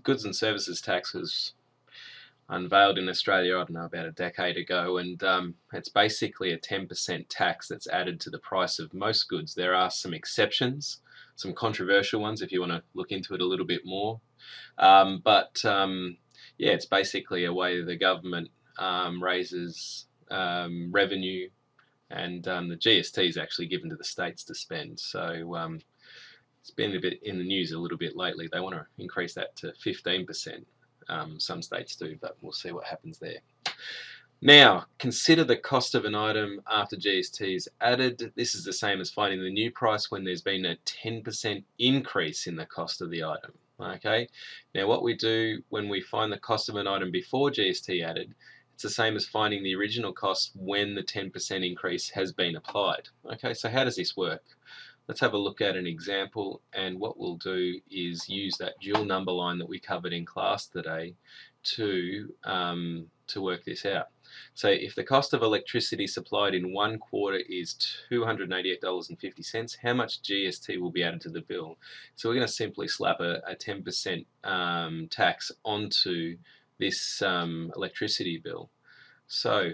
The goods and services tax was unveiled in Australia, I don't know, about a decade ago, and it's basically a 10% tax that's added to the price of most goods. There are some exceptions, some controversial ones if you want to look into it a little bit more. Yeah, it's basically a way the government raises revenue, and the GST is actually given to the states to spend. So it's been a bit in the news a little bit lately. They want to increase that to 15%. Some states do, but we'll see what happens there. Now, consider the cost of an item after GST is added. This is the same as finding the new price when there's been a 10% increase in the cost of the item. Okay. Now, what we do when we find the cost of an item before GST added, it's the same as finding the original cost when the 10% increase has been applied. Okay, so how does this work? Let's have a look at an example, and what we'll do is use that dual number line that we covered in class today to work this out. So if the cost of electricity supplied in one quarter is $288.50, how much GST will be added to the bill? So we're going to simply slap a 10% tax onto this electricity bill. So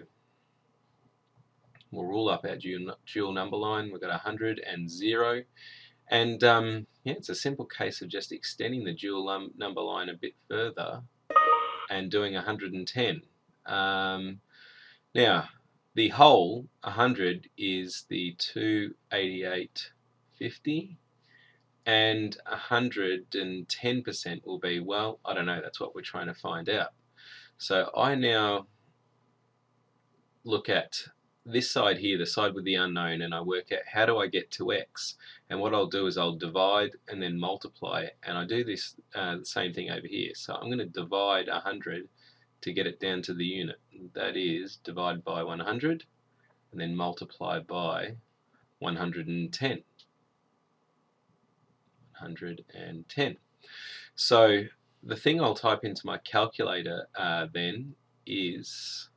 we'll rule up our dual number line. We've got 100 and 0. And yeah, it's a simple case of just extending the dual number line a bit further and doing 110. Now, the whole 100 is the 288.50, and 110% will be, well, I don't know, that's what we're trying to find out. So I now look at this side here, the side with the unknown, and I work out how do I get to x. And what I'll do is I'll divide and then multiply, and I do this the same thing over here. So I'm going to divide 100 to get it down to the unit. That is, divide by 100 and then multiply by 110. 110. So the thing I'll type into my calculator then is,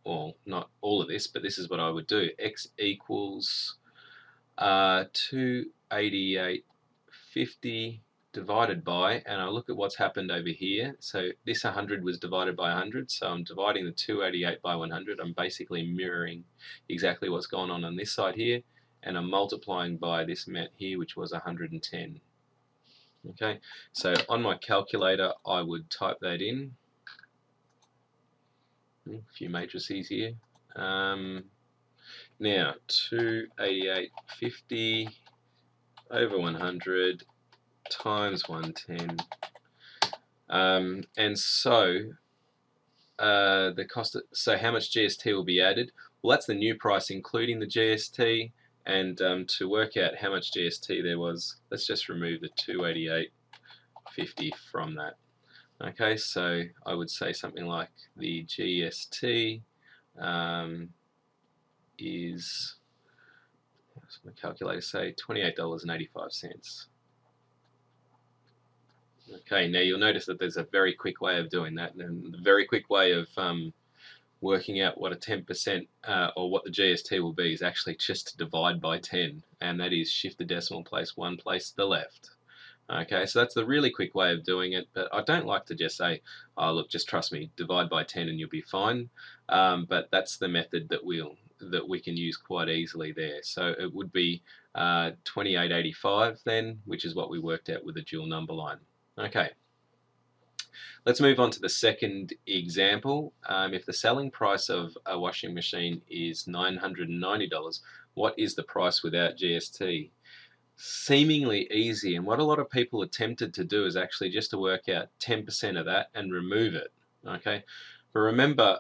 well, not all of this, but this is what I would do. X equals 288.50 divided by, and I look at what's happened over here. So this 100 was divided by 100, so I'm dividing the 288 by 100. I'm basically mirroring exactly what's going on this side here, and I'm multiplying by this amount here, which was 110. Okay, so on my calculator I would type that in. A few matrices here. Now 288.50 over 100 times 110, and so the cost of, so how much GST will be added? Well, that's the new price including the GST, and to work out how much GST there was, let's just remove the 288.50 from that. Okay, so I would say something like the GST is, what's my calculator say, $28.85. Okay, now you'll notice that there's a very quick way of doing that, and the very quick way of working out what a 10% or what the GST will be is actually just to divide by 10, and that is shift the decimal place one place to the left. Okay, so that's the really quick way of doing it, but I don't like to just say, oh look, just trust me, divide by 10 and you'll be fine. But that's the method that we can use quite easily there. So it would be 28.85 then, which is what we worked out with the dual number line. Okay, let's move on to the second example. If the selling price of a washing machine is $990, what is the price without GST? Seemingly easy, and what a lot of people are tempted to do is actually just to work out 10% of that and remove it. Okay, but remember,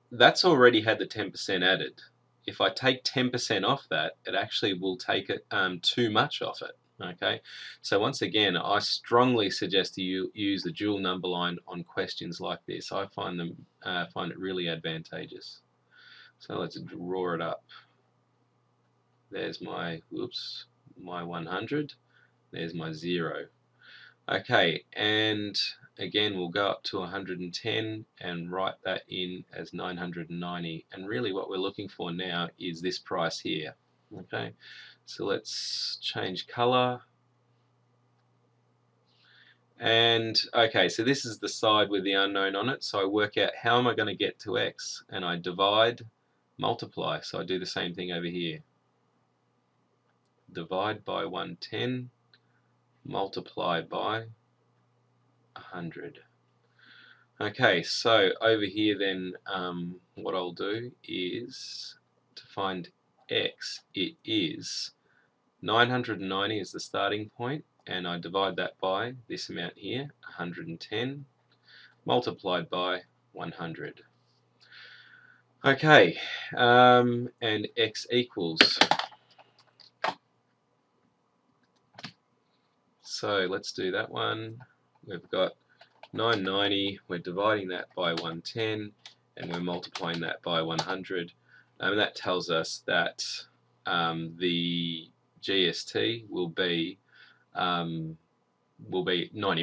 that's already had the 10% added. If I take 10% off that, it actually will take it too much off it. Okay, so once again, I strongly suggest you use the dual number line on questions like this. I find it really advantageous. So let's draw it up. There's my, whoops, my 100, there's my 0. Okay, and again we'll go up to 110 and write that in as 990, and really what we're looking for now is this price here. Okay, so let's change color, And okay, so this is the side with the unknown on it, so I work out how am I going to get to x, and I divide, multiply. So I do the same thing over here. Divide by 110, multiply by 100. Okay, so over here then what I'll do is to find x, it is 990 is the starting point, and I divide that by this amount here, 110, multiplied by 100. Okay, and x equals, so let's do that one. We've got 990, we're dividing that by 110, and we're multiplying that by 100. And that tells us that the GST will be 90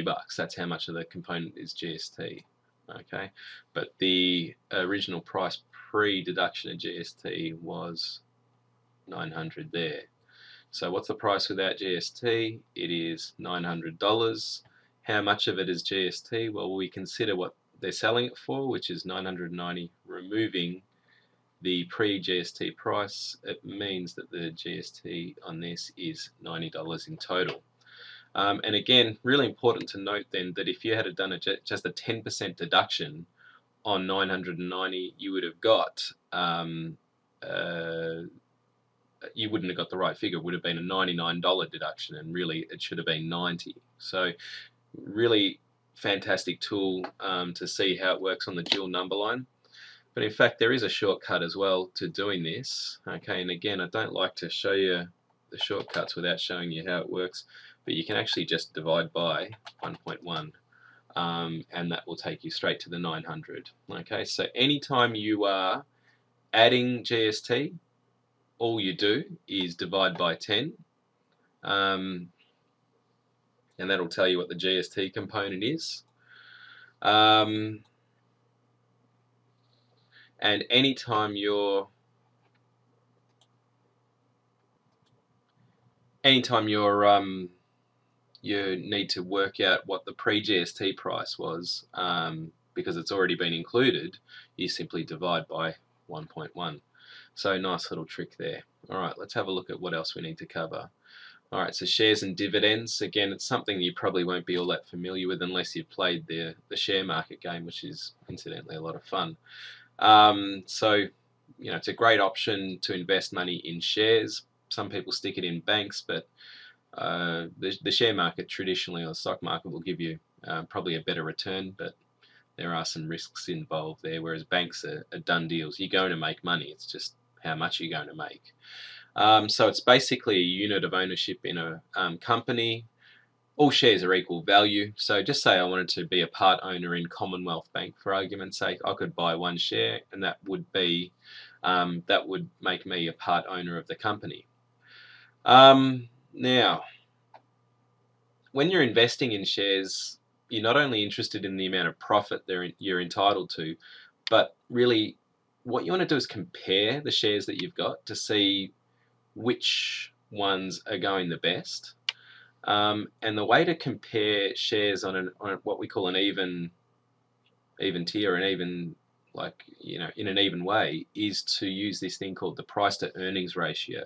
bucks. That's how much of the component is GST. Okay, but the original price pre-deduction of GST was 900 there. So what's the price without GST? It is $900. How much of it is GST? Well, we consider what they're selling it for, which is 990, removing the pre-GST price. It means that the GST on this is $90 in total. And again, really important to note then that if you had done just a 10% deduction on 990, you would have got you wouldn't have got the right figure. It would have been a $99 deduction, and really it should have been 90. So really fantastic tool to see how it works on the dual number line. But in fact, there is a shortcut as well to doing this. Okay, and again, I don't like to show you the shortcuts without showing you how it works, but you can actually just divide by 1.1, and that will take you straight to the 900. Okay, so anytime you are adding GST, all you do is divide by 10, and that'll tell you what the GST component is. And anytime you need to work out what the pre-GST price was, because it's already been included, you simply divide by 1.1. So nice little trick there. Alright, let's have a look at what else we need to cover. Alright, so shares and dividends. Again, it's something you probably won't be all that familiar with unless you've played the share market game, which is incidentally a lot of fun. So, you know, it's a great option to invest money in shares. Some people stick it in banks, but the share market traditionally, or the stock market, will give you probably a better return, but there are some risks involved there, whereas banks are done deals. You're going to make money, it's just how much you're going to make. So it's basically a unit of ownership in a company. All shares are equal value. So just say I wanted to be a part owner in Commonwealth Bank, for argument's sake, I could buy one share, and that would be that would make me a part owner of the company. Now, when you're investing in shares, you're not only interested in the amount of profit you're entitled to, but really what you want to do is compare the shares that you've got to see which ones are going the best. And the way to compare shares on what we call an even tier, an even, like, you know, in an even way, is to use this thing called the price to earnings ratio.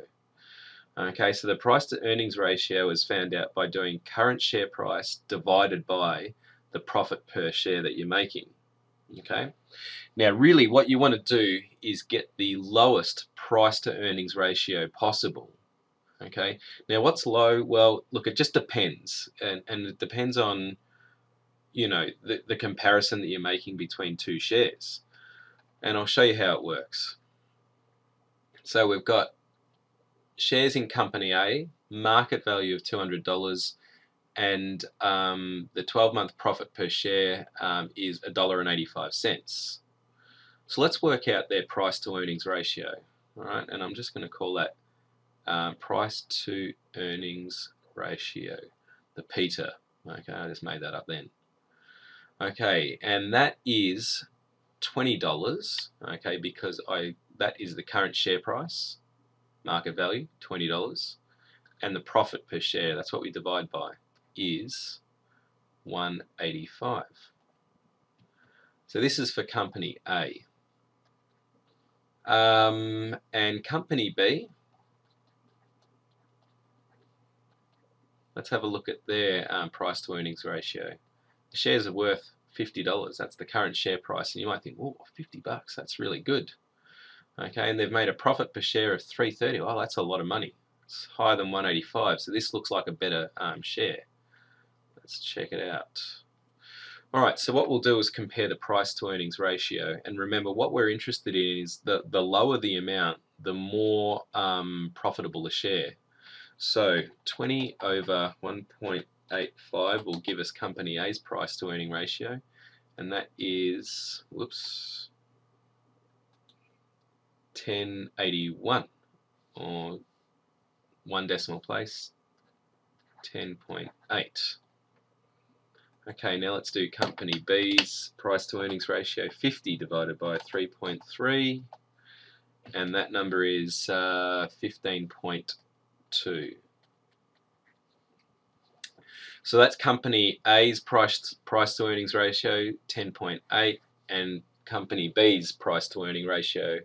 Okay, so the price to earnings ratio is found out by doing current share price divided by the profit per share that you're making. Okay, now really what you want to do is get the lowest price to earnings ratio possible. Okay, now what's low? Well, look, it just depends, and it depends on, you know, the comparison that you're making between two shares, and I'll show you how it works. So we've got shares in company A, market value of $200, and the 12-month profit per share is $1.85. So let's work out their price to earnings ratio. All right, and I'm just going to call that price to earnings ratio, the PTER. Okay, I just made that up then. Okay, and that is $20. Okay, because that is the current share price, market value, $20, and the profit per share, that's what we divide by, is 185. So this is for company A. And company B, let's have a look at their price to earnings ratio. The shares are worth $50. That's the current share price, and you might think, oh, $50, that's really good. Okay, and they've made a profit per share of $3.30. Well, that's a lot of money. It's higher than 185, so this looks like a better share. Let's check it out. Alright, so what we'll do is compare the price to earnings ratio, and remember what we're interested in is the lower the amount, the more profitable the share. So 20 over 1.85 will give us company A's price to earning ratio, and that is, whoops, 1081, or one decimal place, 10.8. Okay, now let's do company B's price to earnings ratio, 50 divided by 3.3, and that number is 15.2. So that's company A's price to earnings ratio, 10.8, and company B's price to earning ratio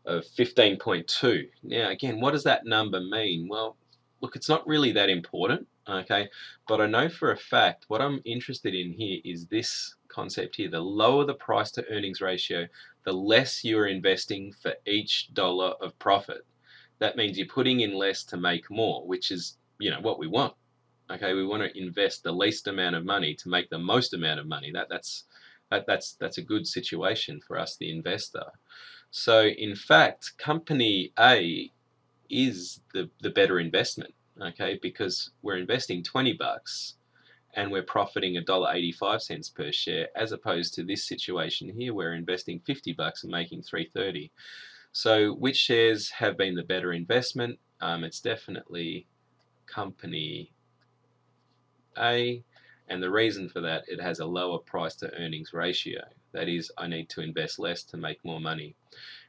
of 15.2. Now again, what does that number mean? Well, look, it's not really that important, okay, but I know for a fact what I'm interested in here is this concept here. The lower the price to earnings ratio, the less you're investing for each dollar of profit. That means you're putting in less to make more, which is, you know, what we want. Okay, we want to invest the least amount of money to make the most amount of money. That's a good situation for us, the investor. So in fact, company A is the better investment, okay, because we're investing $20 and we're profiting $1.85 per share, as opposed to this situation here where we're investing $50 and making $3.30. So which shares have been the better investment? It's definitely company A, and the reason for that, it has a lower price to earnings ratio. That is, I need to invest less to make more money.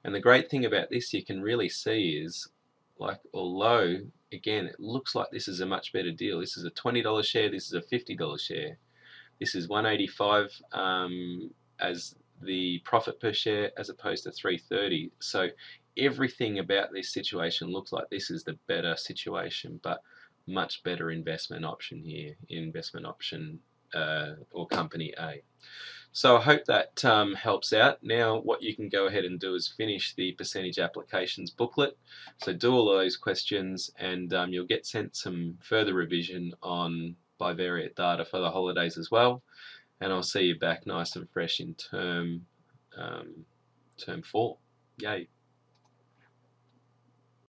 And the great thing about this you can really see is, like, although again it looks like this is a much better deal, this is a $20 share, this is a $50 share, this is 185 as the profit per share as opposed to 330. So everything about this situation looks like this is the better situation, but much better investment option here, investment option or company A. So I hope that helps out. Now what you can go ahead and do is finish the percentage applications booklet. So do all of those questions, and you'll get sent some further revision on bivariate data for the holidays as well. And I'll see you back nice and fresh in term 4. Yay.